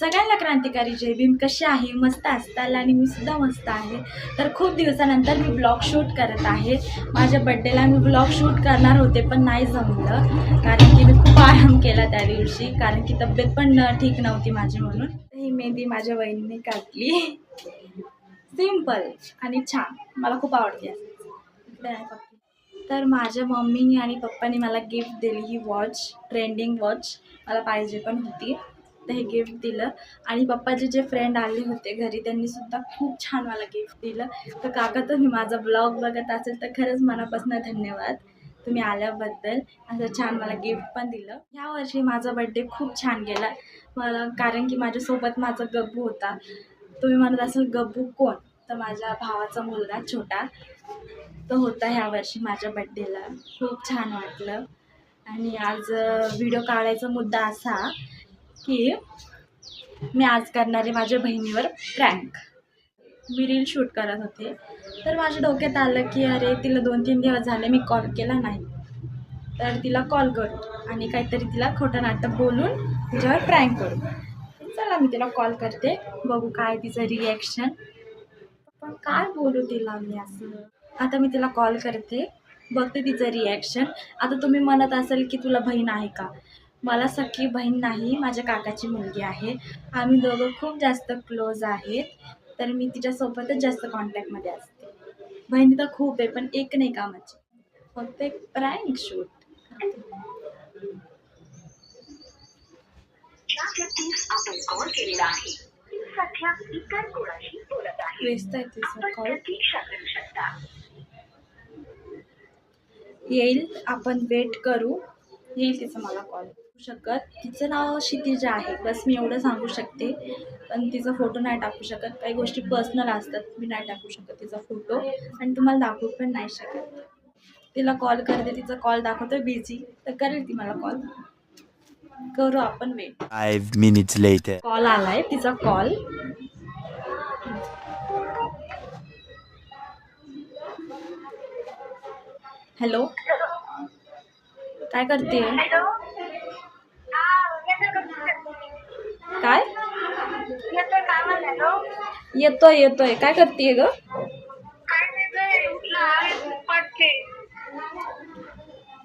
सगळ्यांना क्रांतिकारी जय भीम. कशी आहे? मस्त असताल आणि मी सुद्धा मस्त आहे. तर खूप दिवसानंतर मी ब्लॉग शूट करत आहे. माझ्या बड्डेला मी ब्लॉग शूट करणार होते पण नाही जमलं, कारण की मी खूप आराम केला त्या दिवशी, कारण की तब्येत पण ठीक नव्हती माझी. म्हणून ही मेहंदी माझ्या वहिनीने काढली. सिंपल आणि छान, मला खूप आवडते. तर माझ्या मम्मीनी आणि पप्पानी मला गिफ्ट दिली ही वॉच, ट्रेंडिंग वॉच. मला पाहिजे पण होती, तर हे गिफ्ट दिलं. आणि पप्पाचे जे फ्रेंड आले होते घरी त्यांनी सुद्धा खूप छान मला गिफ्ट दिलं. तर काका, तुम्ही माझा ब्लॉग बघत असेल तर खरंच मनापासून धन्यवाद तुम्ही आल्याबद्दल. असं छान मला गिफ्ट पण दिलं. ह्या वर्षी माझा बड्डे खूप छान गेला मला, कारण की माझ्यासोबत माझा गब्बू होता. तुम्ही म्हणत असेल गब्बू कोण? तर माझ्या भावाचा मुलगा छोटा तो होता ह्या वर्षी माझ्या बड्डेला. खूप छान वाटलं. आणि आज व्हिडिओ काढायचा मुद्दा असा की मी आज करणारे माझ्या बहिणीवर प्रँक. मी रील शूट करत होते, तर माझ्या डोक्यात आलं की अरे तिला 2-3 दिवस झाले मी कॉल केला नाही, तर तिला कॉल करू आणि काहीतरी तिला खोटं नाटक बोलून तिच्यावर प्रँक करू. चला मी तिला कॉल करते, बघू काय तिचं रिॲक्शन. पण काय बोलू तिला मी असं. आता मी तिला कॉल करते, बघते तिचं रिॲक्शन. आता तुम्ही म्हणत असाल की तुला बहीण आहे का? मला सख्खी बहीण नाही, माझ्या काकाची मुलगी आहे. आम्ही दोघं खूप जास्त क्लोज आहेत, तर मी तिच्यासोबतच जास्त कॉन्टॅक्टमध्ये असते. बहिणी तर खूप आहे पण एक नाही कामाची, फक्त एक प्रँक शूट. आपण कॉल केलेला आहे सध्या इतर कोणाशी बोलत आहे, व्यस्त आहे तिचा कॉल. येईल, आपण वेट करू, येईल तिचं मला कॉल शकत. तिचं नाव क्षितिजा आहे, बस मी एवढं सांगू शकते. पण तिचा फोटो नाही टाकू शकत, काही गोष्टी पर्सनल असतात, मी नाही टाकू शकत तिचा फोटो आणि तुम्हाला दाखवू पण नाही शकत. तिला कॉल करते, तिचा कॉल दाखवतो बिझी, तर करेल ती मला कॉल. करू आपण वेट. 5 minutes later. कॉल आलाय, तिचा कॉल. हॅलो, काय करते? काय येतोय येतोय, काय करते ग?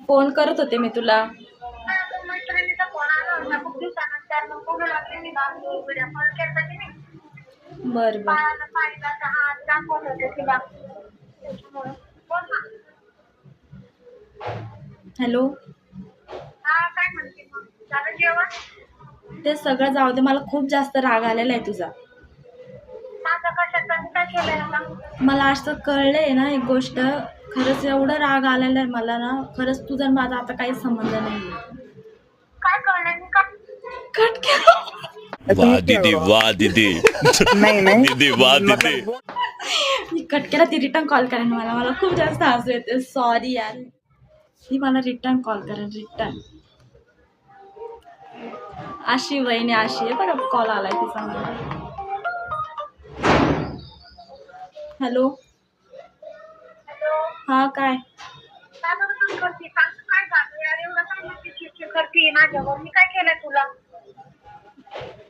फोन करत होते मी तुला. बर बर. हॅलो, ते सगळं जाऊ दे, मला खूप जास्त राग आलेला आहे तुझा. मला असं कळलंय ना एक गोष्ट, खरंच एवढं राग आलेला आहे मला ना, खरंच तुझा माझा आता काही संबंध नाही. कट केला. वाह दीदी, वाह दीदी. नहीं दीदी, वाह दीदी. मी कट केला, ती रिटर्न कॉल करेन मला. मला खूप जास्त हसू येते, सॉरी यार. ती मला रिटर्न कॉल करेन, रिटर्न. अशी वहिनी अशी आहे बरं. कॉल आलाय तिचा मला. हॅलो, हा काय? माझ्यावर मी काय केलंय तुला?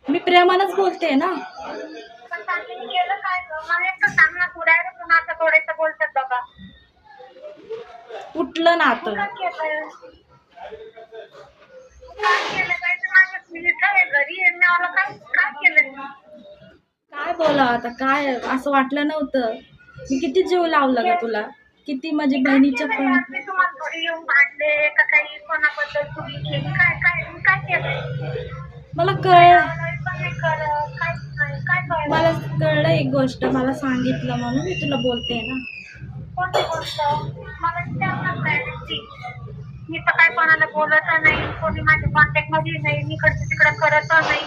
मी प्रेमानच बोलते ना. पण त्यांनी केलं काय ग? मला एक तर सांग ना, तू डायरेक्ट नातं तोडायचं बोलतात बाबा. कुठलं नातं? काय केलंय? काय केलं? काय तर माझ्या मित्र आहे घरी आहे, मी मला काय काय केलंय? काय बोला आता, काय असं वाटलं नव्हतं. मी किती जीव लावला का तुला, किती माझी बहिणीच्या पण. मी तुम्हाला घरी येऊन भांडले का काही कोणाबद्दल चुकी केली? काय काय काय केलंय? मला कळलं, काय मला कळलं एक गोष्ट, मला सांगितलं म्हणून मी तुला बोलते ना. कोणती गोष्ट? मला विचारणार नाही. मी तर काय कोणाला बोलत नाही, कोणी माझ्या कॉन्टॅक्ट मध्ये नाही, मी इकडचं तिकडं करत नाही.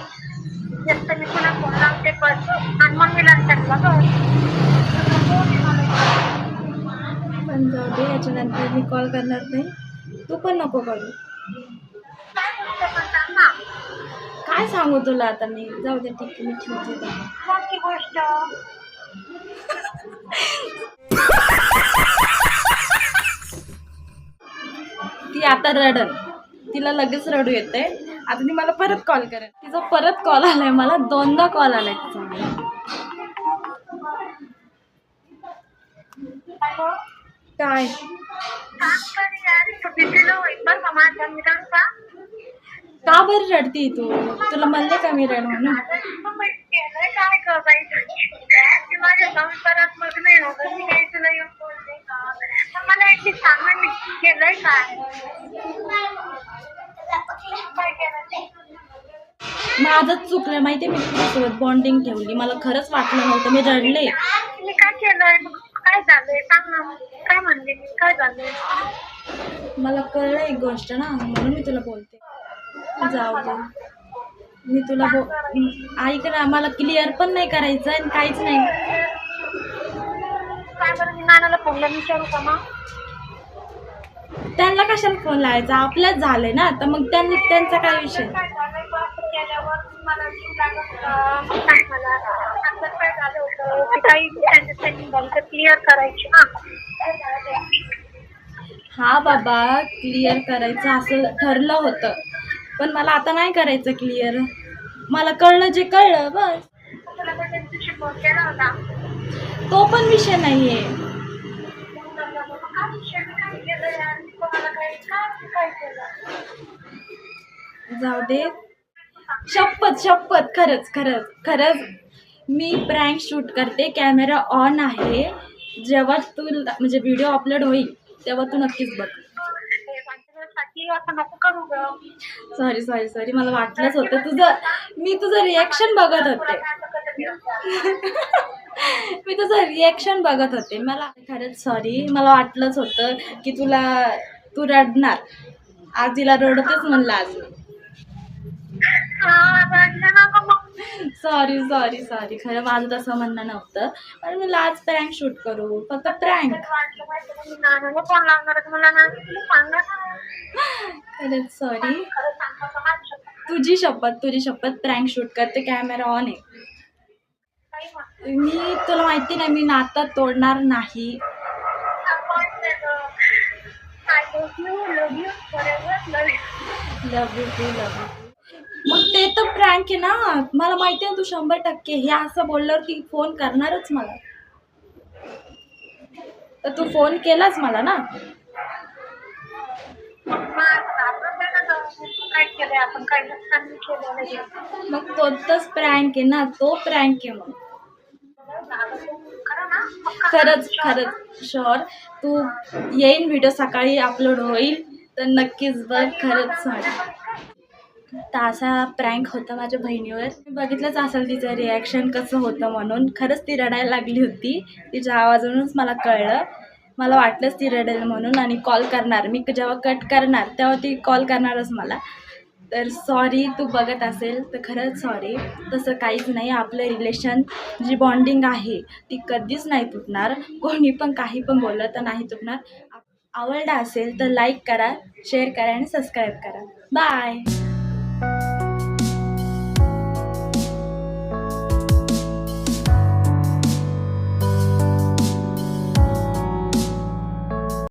जास्त मी तुला फोन लावते बस, आणि मम्मीला सांगलं पण जाऊ दे, याच्यानंतर मी कॉल करणार नाही, तू पण नको करू. काय सांगू तुला आता मी, जाऊ दे ठीक आहे, मी ठेवते. कोणती गोष्ट? ती आता रडन, तिला लगेच रडू येते. आता ती मला परत कॉल करेल. तिचा परत कॉल आलाय मला, 2दा कॉल आलाय तिचा मला. हॅलो काय का बरं रडती तू? तुला म्हणले का मी रड म्हणून? काय करायचं माझ्या संसारात मग नाही होतं मी काही तुला येऊन बोलते का मला एकटी सांगा मी केलंय काय केलं माझंच चुकलं माहितीये, मी तुझ्यासोबत बॉन्डिंग ठेवली. मला खरंच वाटलं नव्हतं, मी रडले. मी काय केलंय काय झालंय सांग ना काय म्हणले मी काय झालंय मला कळलं एक गोष्ट ना, म्हणून मी तुला बोलते. जाऊ दे, मी तुला ऐक ना, मला क्लिअर पण नाही करायचं आणि काहीच नाही. काय बरं मी नानाला फोनला विचारू का मग त्यांना कशाला फोन लावायचा? आपल्याच झालंय ना, तर मग त्यांचा काय विषय? काय झालंय बस केल्यावर मला जीव लागत होता मग काय मला नंतर काय झालं होतं की काही अंडरस्टँडिंग झाली तर क्लिअर करायची ना हा बाबा, क्लिअर करायचं असं ठरलं होतं, पण मला आता नाही करायचं क्लिअर. मला कळलं जे कळलं बस. तुला पण त्यांच्याशी फोन केला होता तो पण विषय नाहीये. काय विषय काय केलं यार कोणाला काय केलं जाऊ दे, शपथ शपथ, खरंच खरंच खरंच मी प्रँक शूट करते, कॅमेरा ऑन आहे. जेव्हा तू म्हणजे व्हिडिओ अपलोड होईल तेव्हा तू नक्कीच बघ. असं नको करू ग सॉरी सॉरी सॉरी, मला वाटलंच होतं मी तुझं रिॲक्शन बघत होते. मी तुझं रिॲक्शन बघत होते. मला खरंच सॉरी, मला वाटलंच होतं की तू रडणार. आज तिला रडतच म्हणलं आज. सॉरी सॉरी सॉरी, खरं माझं तसं म्हणणं नव्हतं. पण मला आज प्रँक शूट करू, फक्त प्रँक. खरंच सॉरी, तुझी शपथ प्रँक शूट करते, कॅमेरा ऑन आहे. मी तुला माहिती नाही, मी नातं तोडणार नाही. लव यू. मग ते तर प्रँक आहे ना, मला माहिती आहे तू 100% हे असं बोलल्यावर ती फोन करणारच मला. तर तू फोन केलाच मला ना. मग तोच प्रँक आहे ना, तो प्रँक आहे. मग खरंच शुअर तू येईन, व्हिडिओ सकाळी अपलोड होईल तर नक्कीच बघ. खरंच सॉरी. तर असा प्रँक होता माझ्या बहिणीवर. बघितलंच असेल तिचं रिॲक्शन कसं होतं म्हणून. खरंच ती रडायला लागली होती, तिच्या आवाजावरूनच मला कळलं. मला वाटलंच ती रडेल म्हणून आणि कॉल करणार. मी जेव्हा कट करणार तेव्हा ती कॉल करणारच मला. तर सॉरी, तू बघत असेल तर खरंच सॉरी. तसं काहीच नाही, आपलं रिलेशन जी बॉन्डिंग आहे ती कधीच नाही तुटणार. कोणी पण काही पण बोललं तर नाही तुटणार. आवडलं असेल तर लाईक करा, शेअर करा आणि सबस्क्राईब करा. बाय.